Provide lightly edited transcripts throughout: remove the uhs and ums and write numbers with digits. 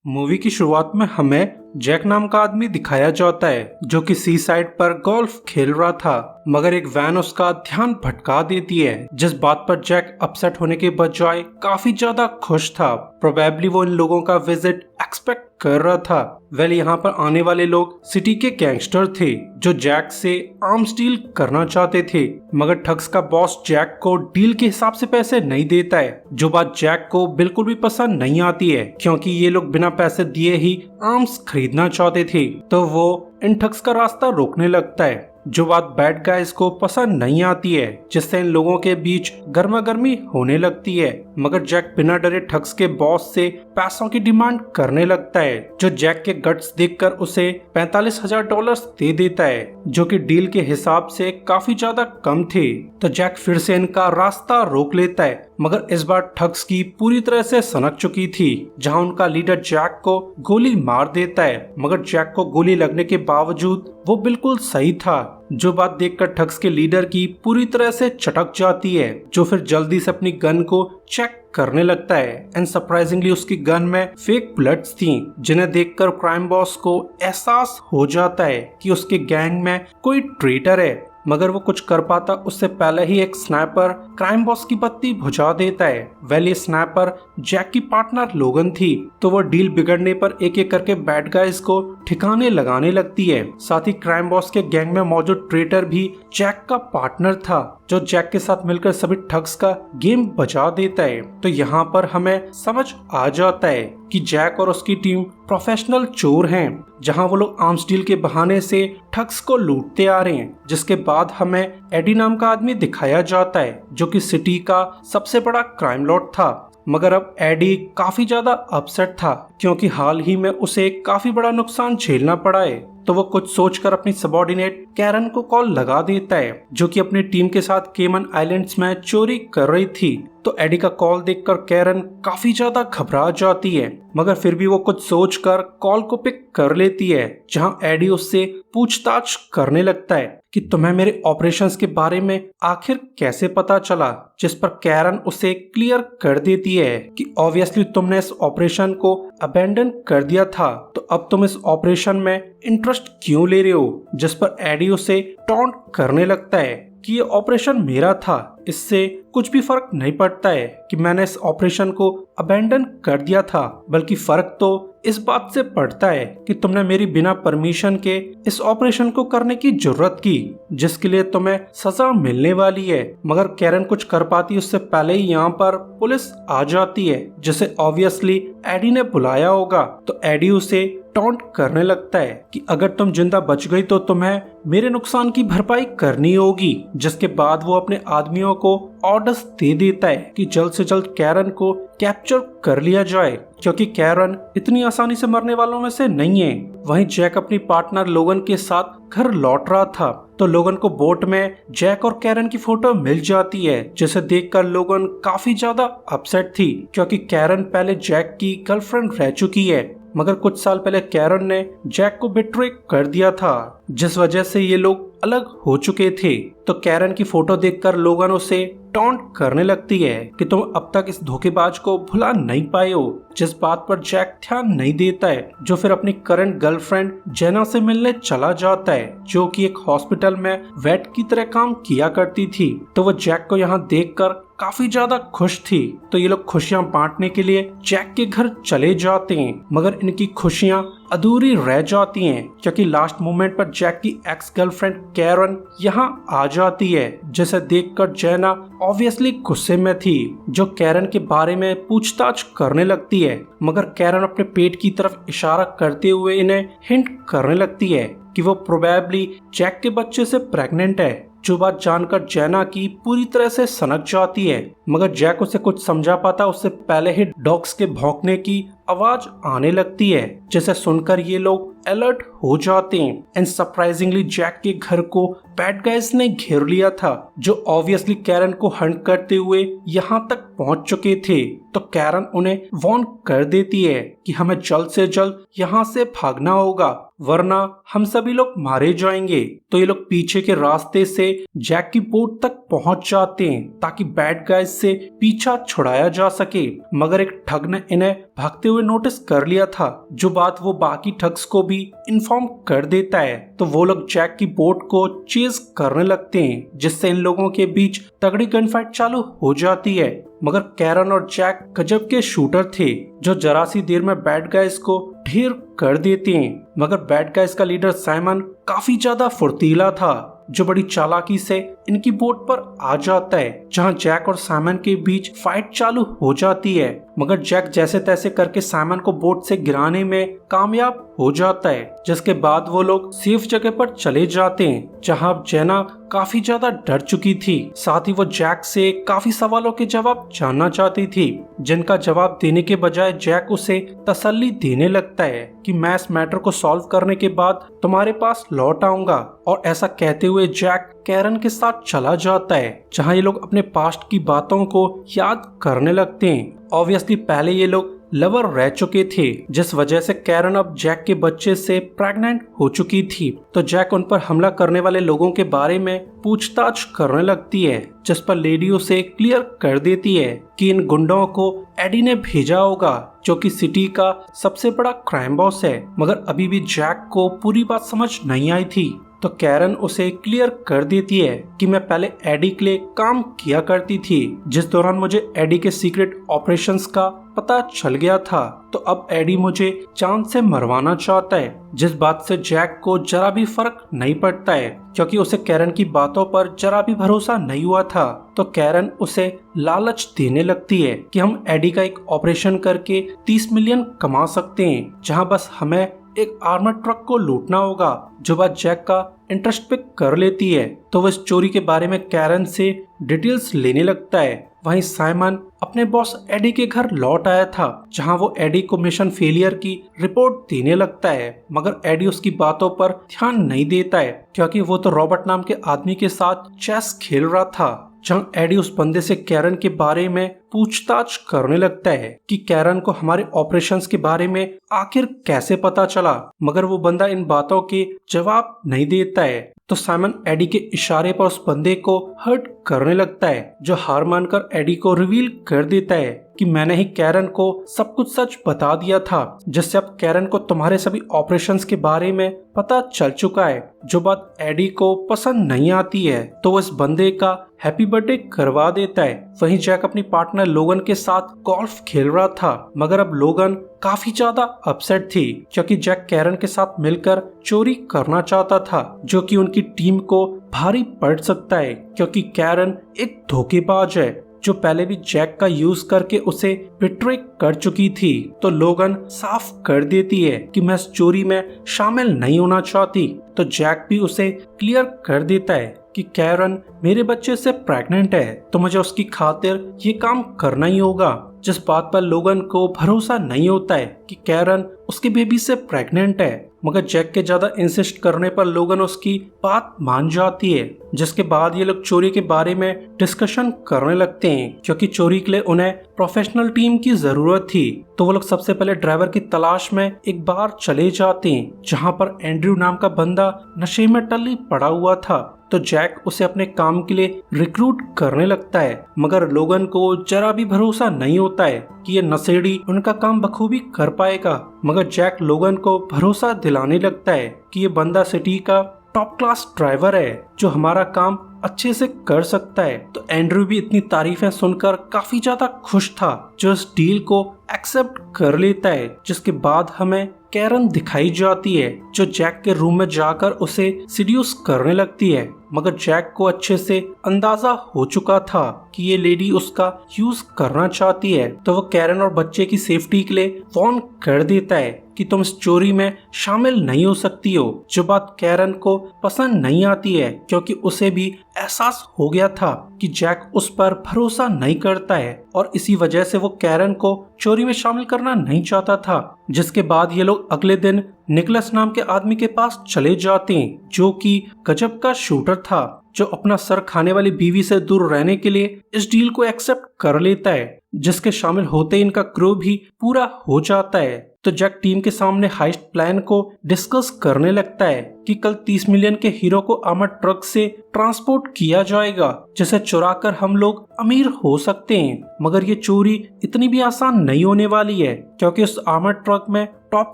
Movie की शुरुआत में हमें जैक नाम का आदमी दिखाया जाता है जो कि सी साइड पर गोल्फ खेल रहा था, मगर एक वैन उसका ध्यान भटका देती है, जिस बात पर जैक अपसेट होने के बजाय काफी ज्यादा खुश था। प्रोबेबली वो इन लोगों का विजिट एक्सपेक्ट कर रहा था। वेल, यहाँ पर आने वाले लोग सिटी के गैंगस्टर थे जो जैक से आर्म्स डील करना चाहते थे, मगर ठग्स का बॉस जैक को डील के हिसाब से पैसे नहीं देता है, जो बात जैक को बिल्कुल भी पसंद नहीं आती है, क्योंकि ये लोग बिना पैसे दिए ही आर्म्स खरीदना चाहते थे। तो वो इन ठग्स का रास्ता रोकने लगता है, जो बात बैड गाइज को पसंद नहीं आती है, जिससे इन लोगों के बीच गर्मा गर्मी होने लगती है। मगर जैक बिना डरे ठग्स के बॉस से पैसों की डिमांड करने लगता है, जो जैक के गट्स देखकर उसे $45,000 दे देता है, जो कि डील के हिसाब से काफी ज्यादा कम थे। तो जैक फिर से इनका रास्ता रोक लेता है, मगर इस बार ठग्स की पूरी तरह से सनक चुकी थी, जहां उनका लीडर जैक को गोली मार देता है। मगर जैक को गोली लगने के बावजूद वो बिल्कुल सही था, जो बात देखकर ठग्स के लीडर की पूरी तरह से चटक जाती है, जो फिर जल्दी से अपनी गन को चेक करने लगता है। एंड सरप्राइजिंगली उसकी गन में फेक बुलेट्स थी, जिन्हें देखकर क्राइम बॉस को एहसास हो जाता है कि उसके गैंग में कोई ट्रेटर है, मगर वो कुछ कर पाता उससे पहले ही एक स्नाइपर क्राइम बॉस की बत्ती बुझा देता है। वेल, ये स्नाइपर जैक की पार्टनर लोगन थी, तो वो डील बिगड़ने पर एक एक करके बैड गाइज को ठिकाने लगाने लगती है। साथ ही क्राइम बॉस के गैंग में मौजूद ट्रेटर भी जैक का पार्टनर था, जो जैक के साथ मिलकर सभी ठग्स का गेम बचा देता है। तो यहाँ पर हमें समझ आ जाता है कि जैक और उसकी टीम प्रोफेशनल चोर हैं, जहां वो लोग आर्म्स डील के बहाने से ठग्स को लूटते आ रहे हैं। जिसके बाद हमें एडी नाम का आदमी दिखाया जाता है, जो कि सिटी का सबसे बड़ा क्राइम लॉर्ड था। मगर अब एडी काफी ज्यादा अपसेट था, क्योंकि हाल ही में उसे काफी बड़ा नुकसान झेलना पड़ा है। तो वो कुछ सोचकर अपनी सबॉर्डिनेट कैरन को कॉल लगा देता है, जो कि अपनी टीम के साथ केमन आइलैंड्स में चोरी कर रही थी। तो एडी का कॉल देखकर कैरन काफी ज्यादा घबरा जाती है, मगर फिर भी वो कुछ सोचकर कॉल को पिक कर लेती है, जहां एडी उससे पूछताछ करने लगता है कि तुम्हें मेरे ऑपरेशंस के बारे में आखिर कैसे पता चला, जिस पर कैरन उसे क्लियर कर देती है कि ऑब्वियसली तुमने इस ऑपरेशन को अबेंडन कर दिया था, तो अब तुम इस ऑपरेशन में इंटरेस्ट क्यों ले रहे हो। जिस पर एडी उसे टॉन्ट करने लगता है कि ये ऑपरेशन मेरा था, इससे कुछ भी फर्क नहीं पड़ता है कि मैंने इस ऑपरेशन को अबेंडन कर दिया था, बल्कि फर्क तो इस बात से पड़ता है कि तुमने मेरी बिना परमिशन के इस ऑपरेशन को करने की जरूरत की, जिसके लिए तुम्हें सजा मिलने वाली है। मगर कैरन कुछ कर पाती उससे पहले ही यहाँ पर पुलिस आ जाती है, जिसे ऑब्वियसली एडी ने बुलाया होगा। तो एडी उसे टॉन्ट करने लगता है कि अगर तुम जिंदा बच गई तो तुम्हें मेरे नुकसान की भरपाई करनी होगी। जिसके बाद वो अपने आदमियों को ऑर्डर्स दे देता है कि जल्द से जल्द कैरन को कैप्चर कर लिया जाए, क्योंकि कैरन इतनी आसानी से मरने वालों में से नहीं है। वहीं जैक अपनी पार्टनर लोगन के साथ घर लौट रहा था, तो लोगन को बोट में जैक और कैरन की फोटो मिल जाती है, जिसे देखकर लोगन काफी ज्यादा अपसेट थी, क्योंकि कैरन पहले जैक की गर्लफ्रेंड रह चुकी है, मगर कुछ साल पहले कैरन ने जैक को बिट्रे कर दिया था, जिस वजह से ये लोग अलग हो चुके थे। तो कैरन की फोटो देखकर लोगन उसे टॉन्ट करने लगती है कि तुम अब तक इस धोखेबाज को भुला नहीं पाए हो, जिस बात पर जैक ध्यान नहीं देता है, जो फिर अपनी करंट गर्लफ्रेंड जेना से मिलने चला जाता है, जो कि एक हॉस्पिटल में वेट की तरह काम किया करती थी। तो वो जैक को यहाँ देखकर काफी ज्यादा खुश थी। तो ये लोग खुशियां बांटने के लिए जैक के घर चले जाते हैं, मगर इनकी खुशियां अधूरी रह जाती हैं, क्योंकि लास्ट मोमेंट पर जैक की एक्स गर्लफ्रेंड कैरन यहाँ आ जाती है, जिसे देखकर जेना ऑब्वियसली गुस्से में थी, जो कैरन के बारे में पूछताछ करने लगती है। मगर कैरन अपने पेट की तरफ इशारा करते हुए इन्हें हिंट करने लगती है कि वो प्रोबेबली जैक के बच्चे से प्रेग्नेंट है, जो बात जानकर जेना की पूरी तरह से सनक जाती है। मगर जैक उसे कुछ समझा पाता उससे पहले ही डॉग्स के भौंकने की आवाज आने लगती है, जिसे सुनकर ये लोग अलर्ट हो जाते हैं। एंड सरप्राइजिंगली जैक के घर को बैड गाइज ने घेर लिया था, जो ऑब्वियसली कैरन को हंट करते हुए यहाँ तक पहुंच चुके थे। तो कैरन उन्हें वार्न कर देती है कि हमें जल्द से जल्द यहाँ से भागना होगा। वरना हम सभी लोग मारे जाएंगे। तो ये लोग पीछे के रास्ते से जैक की बोट तक पहुंच जाते हैं ताकि बैड गाइज से पीछा छुड़ाया जा सके। मगर एक ठग ने इन्हें भागते हुए नोटिस कर लिया था, जो बात वो बाकी ठग्स को भी इन्फॉर्म कर देता है। तो वो लोग जैक की बोट को चेज करने लगते हैं, जिससे इन लोगों के बीच तगड़ी गन फाइट चालू हो जाती है। मगर कैरन और जैक गजब के शूटर थे, जो जरा सी देर में बैड गाइज को ढेर कर देते हैं। मगर बैड गाइज का लीडर साइमन काफी ज्यादा फुर्तीला था, जो बड़ी चालाकी से इनकी बोट पर आ जाता है, जहां जैक और साइमन के बीच फाइट चालू हो जाती है। मगर जैक जैसे तैसे करके साइमन को बोट से गिराने में कामयाब हो जाता है, जिसके बाद वो लोग सेफ जगह पर चले जाते हैं, जहां जेना काफी ज्यादा डर चुकी थी। साथ ही वो जैक से काफी सवालों के जवाब जानना चाहती थी, जिनका जवाब देने के बजाय जैक उसे तसल्ली देने लगता है कि मैं इस मैटर को सॉल्व करने के बाद तुम्हारे पास लौट आऊंगा। और ऐसा कहते हुए जैक कैरन के साथ चला जाता है, जहां ये लोग अपने पास्ट की बातों को याद करने लगते हैं। ऑब्वियसली पहले ये लोग लवर रह चुके थे, जिस वजह से कैरन अब जैक के बच्चे से प्रेग्नेंट हो चुकी थी। तो जैक उन पर हमला करने वाले लोगों के बारे में पूछताछ करने लगती है, जिस पर लेडी उसे क्लियर कर देती है कि इन गुंडों को एडी ने भेजा होगा, जो कि सिटी का सबसे बड़ा क्राइम बॉस है। मगर अभी भी जैक को पूरी बात समझ नहीं आई थी। तो कैरन उसे क्लियर कर देती है कि मैं पहले एडी के लिए काम किया करती थी, जिस दौरान मुझे एडी के सीक्रेट ऑपरेशंस का पता चल गया था। तो अब एडी मुझे जान से मरवाना चाहता है, जिस बात से जैक को जरा भी फर्क नहीं पड़ता है, क्योंकि उसे कैरन की बातों पर जरा भी भरोसा नहीं हुआ था। तो कैरन उसे लालच देने लगती है कि हम एडी का एक ऑपरेशन करके 30 मिलियन कमा सकते हैं, जहां बस हमें एक आर्मर ट्रक को लूटना होगा, जो बात जैक का इंटरेस्ट पिक कर लेती है। तो वह इस चोरी के बारे में कैरन से डिटेल्स लेने लगता है। वहीं साइमन अपने बॉस एडी के घर लौट आया था, जहां वो एडी को मिशन फेलियर की रिपोर्ट देने लगता है। मगर एडी उसकी बातों पर ध्यान नहीं देता है, क्योंकि वो तो रॉबर्ट नाम के आदमी के साथ चेस खेल रहा था। जहां एडी उस बंदे से कैरन के बारे में पूछताछ करने लगता है कि कैरन को हमारे ऑपरेशंस के बारे में आखिर कैसे पता चला, मगर वो बंदा इन बातों के जवाब नहीं देता है। तो साइमन एडी के इशारे पर उस बंदे को हर्ट करने लगता है, जो हार मानकर एडी को रिवील कर देता है कि मैंने ही कैरन को सब कुछ सच बता दिया था, जिससे अब कैरन को तुम्हारे सभी ऑपरेशंस के बारे में पता चल चुका है, जो बात एडी को पसंद नहीं आती है। तो वो इस बंदे का हैप्पी बर्थडे करवा देता है। वहीं जैक अपनी पार्टनर लोगन के साथ गोल्फ खेल रहा था, मगर अब लोगन काफी ज्यादा अपसेट थी, क्योंकि जैक कैरन के साथ मिलकर चोरी करना चाहता था, जो कि उनकी टीम को भारी पड़ सकता है, क्योंकि कैरन एक धोखेबाज है, जो पहले भी जैक का यूज करके उसे बिट्रे कर चुकी थी। तो लोगन साफ कर देती है कि मैं इस चोरी में शामिल नहीं होना चाहती। तो जैक भी उसे क्लियर कर देता है कि कैरन मेरे बच्चे से प्रेग्नेंट है, तो मुझे उसकी खातिर ये काम करना ही होगा, जिस बात पर लोगन को भरोसा नहीं होता है कि कैरन उसके बेबी से प्रेग्नेंट है। मगर जैक के ज्यादा इंसिस्ट करने पर लोगन उसकी बात मान जाती है, जिसके बाद ये लोग चोरी के बारे में डिस्कशन करने लगते हैं, क्योंकि चोरी के लिए उन्हें प्रोफेशनल टीम की जरूरत थी। तो वो लोग सबसे पहले ड्राइवर की तलाश में एक बार चले जाते हैं, जहां पर एंड्रयू नाम का बंदा नशे में टल्ली पड़ा हुआ था। तो जैक उसे अपने काम के लिए रिक्रूट करने लगता है, मगर लोगन को जरा भी भरोसा नहीं होता है कि ये नशेड़ी उनका काम बखूबी कर पाएगा। मगर जैक लोगन को भरोसा दिलाने लगता है कि ये बंदा सिटी का टॉप क्लास ड्राइवर है, जो हमारा काम अच्छे से कर सकता है। तो एंड्रयू भी इतनी तारीफें सुनकर काफी ज्यादा खुश था, जो इस डील को एक्सेप्ट कर लेता है। जिसके बाद हमें कैरन दिखाई जाती है, जो जैक के रूम में जाकर उसे सिड्यूस करने लगती है। मगर जैक को अच्छे से अंदाजा हो चुका था कि ये लेडी उसका यूज करना चाहती है। तो वो कैरन और बच्चे की सेफ्टी के लिए वार्न कर देता है कि तुम इस चोरी में शामिल नहीं हो सकती हो, जो बात कैरन को पसंद नहीं आती है, क्योंकि उसे भी एहसास हो गया था कि जैक उस पर भरोसा नहीं करता है, और इसी वजह से वो कैरन को चोरी में शामिल करना नहीं चाहता था। जिसके बाद ये लोग अगले दिन निकोलस नाम के आदमी के पास चले जाते हैं, जो कि गजब का शूटर था, जो अपना सर खाने वाली बीवी से दूर रहने के लिए इस डील को एक्सेप्ट कर लेता है। जिसके शामिल होते ही इनका क्रू भी पूरा हो जाता है। तो जैक टीम के सामने हाइस्ट प्लान को डिस्कस करने लगता है कि कल 30 मिलियन के हीरो को आर्मर्ड ट्रक से ट्रांसपोर्ट किया जाएगा, जिसे चुरा कर हम लोग अमीर हो सकते हैं। मगर ये चोरी इतनी भी आसान नहीं होने वाली है, क्योंकि उस आर्मर्ड ट्रक में टॉप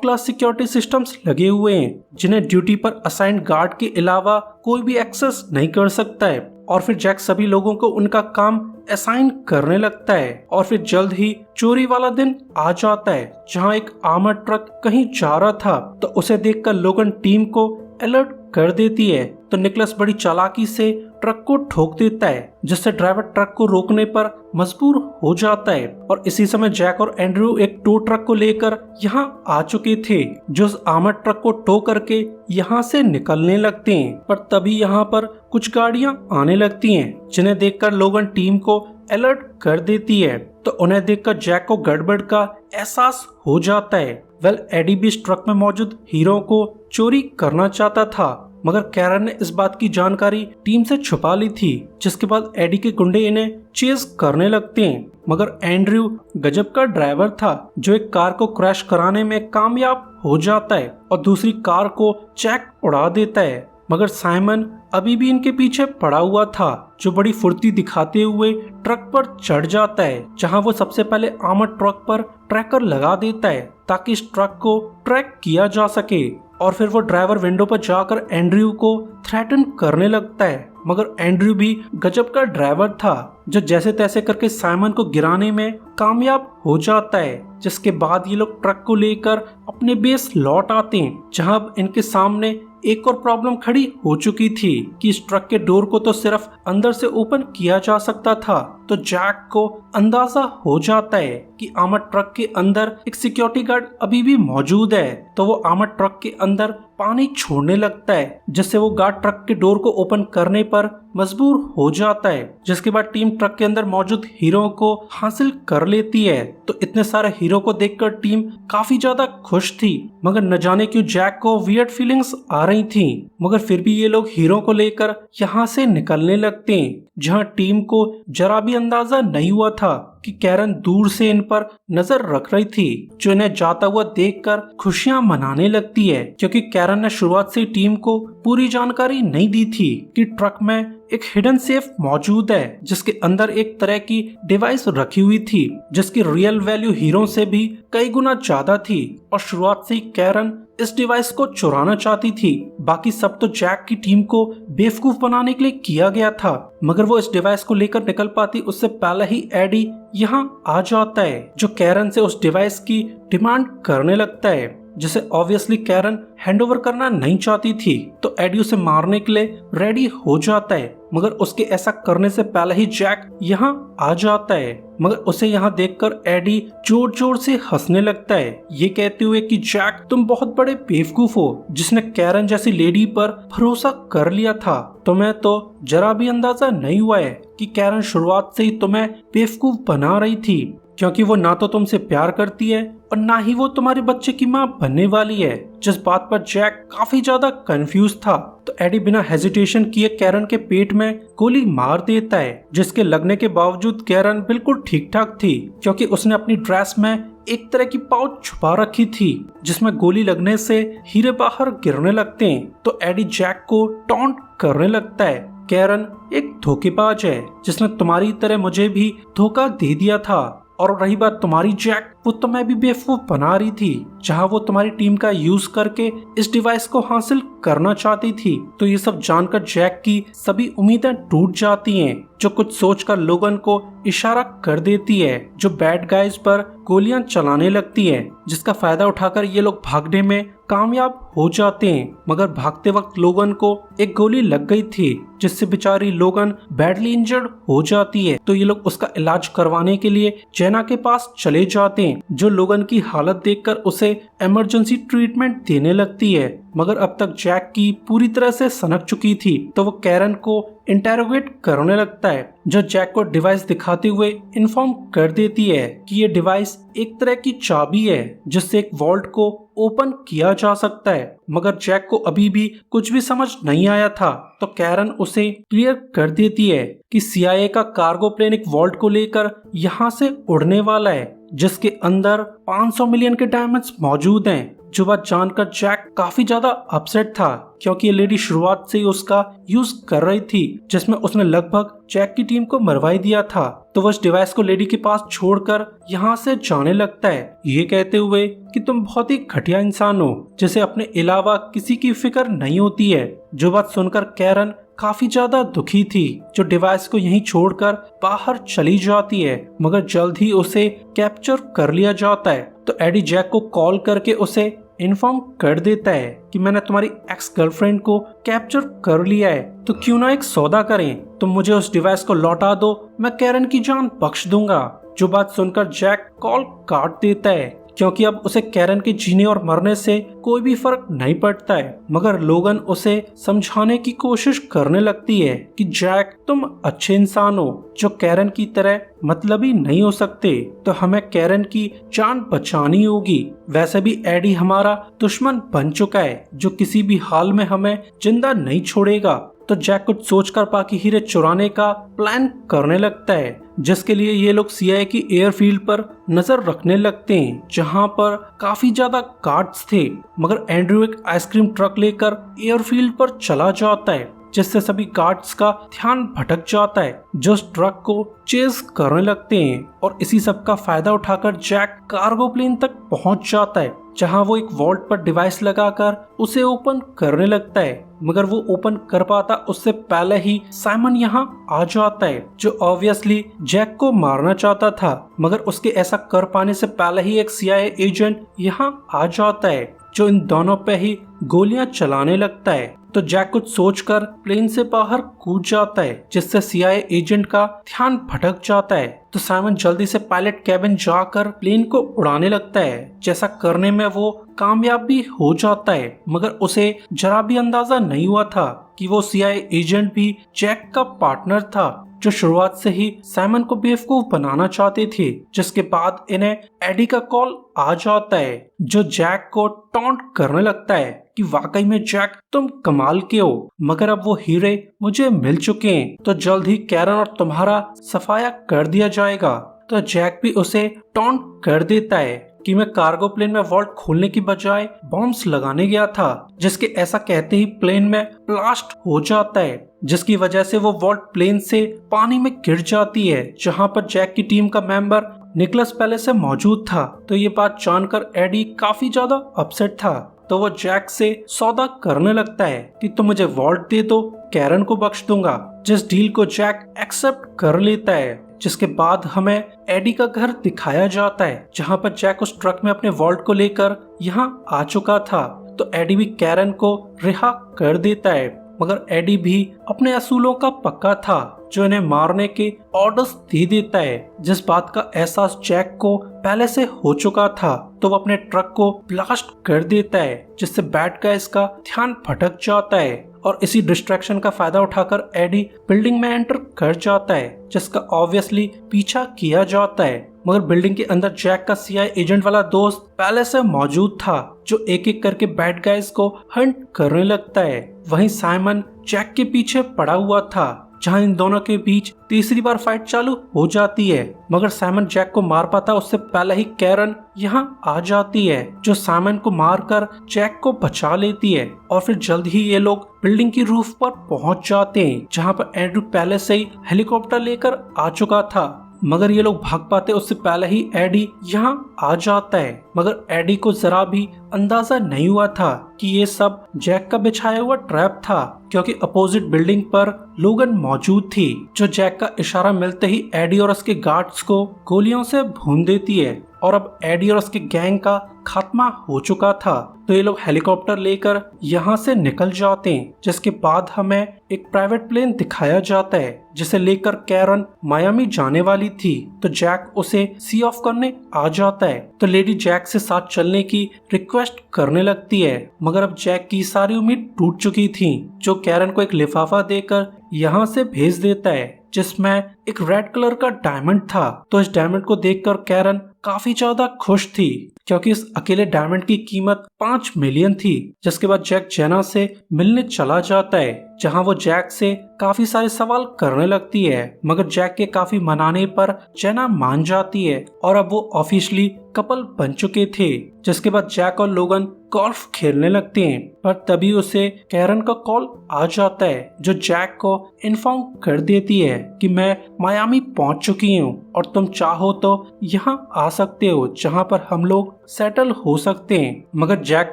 क्लास सिक्योरिटी सिस्टम्स लगे हुए हैं, जिन्हें ड्यूटी पर असाइंड गार्ड के अलावा कोई भी एक्सेस नहीं कर सकता है। और फिर जैक सभी लोगों को उनका काम असाइन करने लगता है और फिर जल्द ही चोरी वाला दिन आ जाता है, जहां एक आर्मर्ड ट्रक कहीं जा रहा था। तो उसे देखकर लोगन टीम को अलर्ट कर देती है। तो निकलस बड़ी चालाकी से ट्रक को ठोक देता है, जिससे ड्राइवर ट्रक को रोकने पर मजबूर हो जाता है। और इसी समय जैक और एंड्रयू एक टो ट्रक को लेकर यहाँ आ चुके थे, जो उस आर्मर्ड ट्रक को टो करके यहाँ से निकलने लगते हैं। पर तभी यहाँ पर कुछ गाड़ियाँ आने लगती हैं, जिन्हें देखकर लोगन टीम को अलर्ट कर देती है। तो उन्हें देखकर जैक को गड़बड़ का एहसास हो जाता है। एडी भी इस ट्रक में मौजूद हीरो को चोरी करना चाहता था, मगर कैरन ने इस बात की जानकारी टीम से छुपा ली थी, जिसके बाद एडी के गुंडे इन्हें चेज करने लगते हैं। मगर एंड्रयू गजब का ड्राइवर था, जो एक कार को क्रैश कराने में कामयाब हो जाता है और दूसरी कार को जैक उड़ा देता है। मगर साइमन अभी भी इनके पीछे पड़ा हुआ था, जो बड़ी फुर्ती दिखाते हुए ट्रक पर चढ़ जाता है, जहां वो सबसे पहले आर्मर्ड ट्रक पर ट्रैकर लगा देता है ताकि इस ट्रक को ट्रैक किया जा सके। और फिर वो ड्राइवर विंडो पर जाकर एंड्रयू को थ्रेटन करने लगता है। मगर एंड्रयू भी गजब का ड्राइवर था, जो जैसे तैसे करके साइमन को गिराने में कामयाब हो जाता है। जिसके बाद ये लोग ट्रक को लेकर अपने बेस लौट आते हैं, जहां इनके सामने एक और प्रॉब्लम खड़ी हो चुकी थी कि इस ट्रक के डोर को तो सिर्फ अंदर से ओपन किया जा सकता था। तो जैक को अंदाजा हो जाता है कि आर्मर्ड ट्रक के अंदर एक सिक्योरिटी गार्ड अभी भी मौजूद है। तो वो आर्मर्ड ट्रक के अंदर पानी छोड़ने लगता है, जिससे वो गार्ड ट्रक के डोर को ओपन करने पर मजबूर हो जाता है। जिसके बाद टीम ट्रक के अंदर मौजूद हीरो को हासिल कर लेती है। तो इतने सारे हीरो को देखकर टीम काफी ज्यादा खुश थी, मगर न जाने क्यों जैक को वियर्ड फीलिंग्स आ रही थी। मगर फिर भी ये लोग हीरो को लेकर यहाँ से निकलने लगते हैं, जहाँ टीम को जरा भी अंदाजा नहीं हुआ था कि कैरन दूर से इन पर नजर रख रही थी, जो इन्हें जाता हुआ देखकर खुशियां मनाने लगती है, क्योंकि कैरन ने शुरुआत से टीम को पूरी जानकारी नहीं दी थी कि ट्रक में एक हिडन सेफ मौजूद है, जिसके अंदर एक तरह की डिवाइस रखी हुई थी, जिसकी रियल वैल्यू हीरो से भी कई गुना ज्यादा थी। और शुरुआत से ही कैरन इस डिवाइस को चुराना चाहती थी। बाकी सब तो जैक की टीम को बेवकूफ बनाने के लिए किया गया था, मगर वो इस डिवाइस को लेकर निकल पाती उससे पहले ही एडी यहाँ आ जाता है, जो कैरन से उस डिवाइस की डिमांड करने लगता है, जिसे ऑब्वियसली कैरन हैंडओवर करना नहीं चाहती थी। तो एडी उसे मारने के लिए रेडी हो जाता है, मगर उसके ऐसा करने से पहले ही जैक यहाँ आ जाता है। मगर उसे यहाँ देखकर एडी जोर जोर से हंसने लगता है, ये कहते हुए कि जैक तुम बहुत बड़े बेवकूफ हो, जिसने कैरन जैसी लेडी पर भरोसा कर लिया था। तुम्हें तो जरा भी अंदाजा नहीं हुआ है कि कैरन शुरुआत से ही तुम्हें बेवकूफ बना रही थी, क्योंकि वो ना तो तुमसे प्यार करती है और ना ही वो तुम्हारे बच्चे की माँ बनने वाली है। जिस बात पर जैक काफी ज्यादा कंफ्यूज था। तो एडी बिना हेजिटेशन किए कैरन के पेट में गोली मार देता है, जिसके लगने के बावजूद कैरन बिल्कुल ठीक ठाक थी, क्योंकि उसने अपनी ड्रेस में एक तरह की पाउच छुपा रखी थी, जिसमें गोली लगने से हीरे बाहर गिरने लगते हैं। तो एडी जैक को टॉन्ट करने लगता है, कैरन एक धोखेबाज है, जिसने तुम्हारी तरह मुझे भी धोखा दे दिया था। और रही बात तुम्हारी जैक, वो तो मैं भी बेवकूफ बना रही थी, जहां वो तुम्हारी टीम का यूज करके इस डिवाइस को हासिल करना चाहती थी। तो ये सब जानकर जैक की सभी उम्मीदें टूट जाती हैं, जो कुछ सोचकर लोगन को इशारा कर देती है, जो बैड गाइज पर गोलियां चलाने लगती है, जिसका फायदा उठाकर ये लोग भागने में कामयाब हो जाते हैं। मगर भागते वक्त लोगन को एक गोली लग गई थी, जिससे बेचारी लोगन बैडली इंजर्ड हो जाती है। तो ये लोग उसका इलाज करवाने के लिए जेना के पास चले जाते हैं, जो लोगन की हालत देखकर उसे इमरजेंसी ट्रीटमेंट देने लगती है। मगर अब तक जैक की पूरी तरह से सनक चुकी थी, तो वो कैरन को इंटेरोगेट करने लगता है, जो जैक को डिवाइस दिखाते हुए इन्फॉर्म कर देती है कि ये डिवाइस एक तरह की चाबी है जिससे एक वॉल्ट को ओपन किया जा सकता है। मगर जैक को अभी भी कुछ भी समझ नहीं आया था, तो कैरन उसे क्लियर कर देती है कि CIA का कार्गो प्लेन एक वॉल्ट को लेकर यहाँ से उड़ने वाला है, जिसके अंदर 500 मिलियन के डायमंड्स मौजूद हैं। जो बात जानकर जैक काफी ज्यादा अपसेट था, क्योंकि ये लेडी शुरुआत से ही उसका यूज कर रही थी, जिसमें उसने लगभग जैक की टीम को मरवाई दिया था। तो वह इस डिवाइस को लेडी के पास छोड़कर यहाँ से जाने लगता है, ये कहते हुए कि तुम बहुत ही घटिया इंसान हो, जिसे अपने अलावा किसी की फिक्र नहीं होती है। जो बात सुनकर कैरन काफी ज्यादा दुखी थी, जो डिवाइस को यहीं छोड़कर बाहर चली जाती है। मगर जल्द ही उसे कैप्चर कर लिया जाता है। तो एडी जैक को कॉल करके उसे इन्फॉर्म कर देता है कि मैंने तुम्हारी एक्स गर्लफ्रेंड को कैप्चर कर लिया है, तो क्यों ना एक सौदा करें, तुम मुझे उस डिवाइस को लौटा दो, मैं कैरन की जान बख्श दूंगा। जो बात सुनकर जैक कॉल काट देता है, क्योंकि अब उसे कैरन के जीने और मरने से कोई भी फर्क नहीं पड़ता है। मगर लोगन उसे समझाने की कोशिश करने लगती है कि जैक तुम अच्छे इंसान हो, जो कैरन की तरह मतलबी नहीं हो सकते, तो हमें कैरन की जान बचानी होगी। वैसे भी एडी हमारा दुश्मन बन चुका है, जो किसी भी हाल में हमें जिंदा नहीं छोड़ेगा। तो जैक कुछ सोचकर बाकी हीरे चुराने का प्लान करने लगता है, जिसके लिए ये लोग CIA की एयरफील्ड पर नजर रखने लगते हैं, जहां पर काफी ज्यादा गार्ड्स थे। मगर एंड्रयू एक आइसक्रीम ट्रक लेकर एयरफील्ड पर चला जाता है, जिससे सभी गार्ड्स का ध्यान भटक जाता है, जो उस ट्रक को चेज करने लगते हैं। और इसी सब का फायदा उठाकर जैक कार्गो प्लेन तक पहुंच जाता है, जहां वो एक वॉल्ट पर डिवाइस लगाकर उसे ओपन करने लगता है। मगर वो ओपन कर पाता उससे पहले ही साइमन यहाँ आ जाता है, जो ऑब्वियसली जैक को मारना चाहता था। मगर उसके ऐसा कर पाने से पहले ही एक CIA एजेंट यहाँ आ जाता है, जो इन दोनों पे ही गोलियां चलाने लगता है। तो जैक कुछ सोचकर प्लेन से बाहर कूद जाता है, जिससे CIA एजेंट का ध्यान भटक जाता है। तो साइमन जल्दी से पायलट कैबिन जाकर प्लेन को उड़ाने लगता है। जैसा करने में वो कामयाब भी हो जाता है, मगर उसे जरा भी अंदाजा नहीं हुआ था कि वो CIA एजेंट भी जैक का पार्टनर था, जो शुरुआत से ही साइमन को बेवकूफ बनाना चाहते थे। जिसके बाद इन्हें एडी का कॉल आ जाता है, जो जैक को टॉन्ट करने लगता है कि वाकई में जैक तुम कमाल के हो, मगर अब वो हीरे मुझे मिल चुके हैं, तो जल्द ही कैरन और तुम्हारा सफाया कर दिया जाएगा। तो जैक भी उसे टॉन्ट कर देता है कि मैं कार्गो प्लेन में वॉल्ट खोलने की बजाय बॉम्ब्स लगाने गया था, जिसके ऐसा कहते ही प्लेन में ब्लास्ट हो जाता है, जिसकी वजह से वो वॉल्ट प्लेन से पानी में गिर जाती है, जहां पर जैक की टीम का मेंबर निकलस पहले से मौजूद था। तो ये बात जानकर एडी काफी ज्यादा अपसेट था, तो वो जैक से सौदा करने लगता है कि तुम मुझे वॉल्ट दे दो, कैरन को बख्श दूंगा, जिस डील को जैक एक्सेप्ट कर लेता है। जिसके बाद हमें एडी का घर दिखाया जाता है, जहां पर जैक उस ट्रक में अपने वॉल्ट को लेकर यहाँ आ चुका था। तो एडी भी कैरन को रिहा कर देता है, मगर एडी भी अपने असूलों का पक्का था, जो इन्हें मारने के ऑर्डर्स दे देता है। जिस बात का एहसास जैक को पहले से हो चुका था, तो वो अपने ट्रक को ब्लास्ट कर देता है, जिससे बैड गाइज का ध्यान भटक जाता है। और इसी डिस्ट्रैक्शन का फायदा उठाकर एडी बिल्डिंग में एंटर कर जाता है, जिसका ऑब्वियसली पीछा किया जाता है। मगर बिल्डिंग के अंदर जैक का CIA एजेंट वाला दोस्त पहले से मौजूद था, जो एक एक करके बैड गाइज को हंट करने लगता है। वहीं साइमन जैक के पीछे पड़ा हुआ था, जहां इन दोनों के बीच तीसरी बार फाइट चालू हो जाती है। मगर साइमन जैक को मार पाता उससे पहले ही कैरन यहाँ आ जाती है, जो साइमन को मारकर जैक को बचा लेती है। और फिर जल्द ही ये लोग बिल्डिंग की रूफ पर पहुंच जाते हैं, जहां पर एंड्रू पहले से ही हेलीकॉप्टर लेकर आ चुका था। मगर ये लोग भाग पाते उससे पहले ही एडी यहाँ आ जाता है। मगर एडी को जरा भी अंदाजा नहीं हुआ था कि ये सब जैक का बिछाया हुआ ट्रैप था, क्योंकि अपोजिट बिल्डिंग पर लोगन मौजूद थी, जो जैक का इशारा मिलते ही एडी और उसके गार्ड्स को गोलियों से भून देती है। और अब एडी और उसके गैंग का खात्मा हो चुका था। तो ये लोग हेलीकॉप्टर लेकर यहाँ से निकल जाते हैं, जिसके बाद हमें एक प्राइवेट प्लेन दिखाया जाता है जिसे लेकर कैरन मायामी जाने वाली थी। तो जैक उसे सी ऑफ करने आ जाता है। तो लेडी जैक से साथ चलने की रिक्वेस्ट करने लगती है, मगर अब जैक की सारी उम्मीद टूट चुकी थी, जो कैरन को एक लिफाफा देकर यहाँ से भेज देता है जिसमें एक रेड कलर का डायमंड था। तो इस डायमंड को देखकर कैरन काफी ज्यादा खुश थी, क्योंकि इस अकेले डायमंड की कीमत 5 मिलियन थी। जिसके बाद जैक जेना से मिलने चला जाता है, जहां वो जैक से काफी सारे सवाल करने लगती है, मगर जैक के काफी मनाने पर जेना मान जाती है और अब वो ऑफिशियली कपल बन चुके थे। जिसके बाद जैक और लोगन गोल्फ खेलने लगते हैं, पर तभी उसे कैरन का कॉल आ जाता है, जो जैक को इन्फॉर्म कर देती है कि मैं मायामी पहुंच चुकी हूँ और तुम चाहो तो यहाँ आ सकते हो, जहाँ पर हम लोग सेटल हो सकते हैं। मगर जैक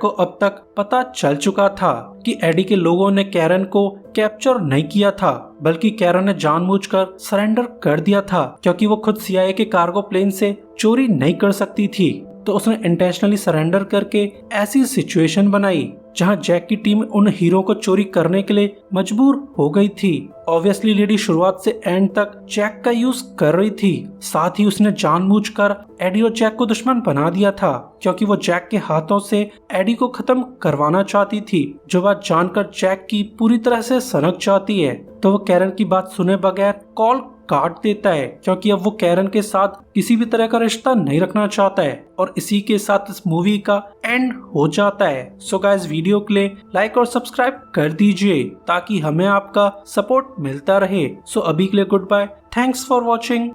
को अब तक पता चल चुका था कि एडी के लोगों ने कैरन को कैप्चर नहीं किया था, बल्कि कैरन ने जानबूझकर सरेंडर कर दिया था, क्योंकि वो खुद CIA के कार्गो प्लेन से चोरी नहीं कर सकती थी। तो उसने इंटेंशनली सरेंडर करके ऐसी सिचुएशन बनाई जहां जैक की टीम उन हीरो को चोरी करने के लिए मजबूर हो गई थी। ऑब्वियसली लेडी शुरुआत से एंड तक जैक का यूज कर रही थी, साथ ही उसने जानबूझकर एडी और जैक को दुश्मन बना दिया था, क्योंकि वो जैक के हाथों से एडी को खत्म करवाना चाहती थी। जो बात जानकर जैक की पूरी तरह से सनक जाती है, तो वो कैरन की बात सुने बगैर कॉल काट देता है, क्योंकि अब वो कैरन के साथ किसी भी तरह का रिश्ता नहीं रखना चाहता है। और इसी के साथ इस मूवी का एंड हो जाता है। सो गाइस, वीडियो के लिए लाइक और सब्सक्राइब कर दीजिए ताकि हमें आपका सपोर्ट मिलता रहे। सो अभी के लिए goodbye, thanks for watching.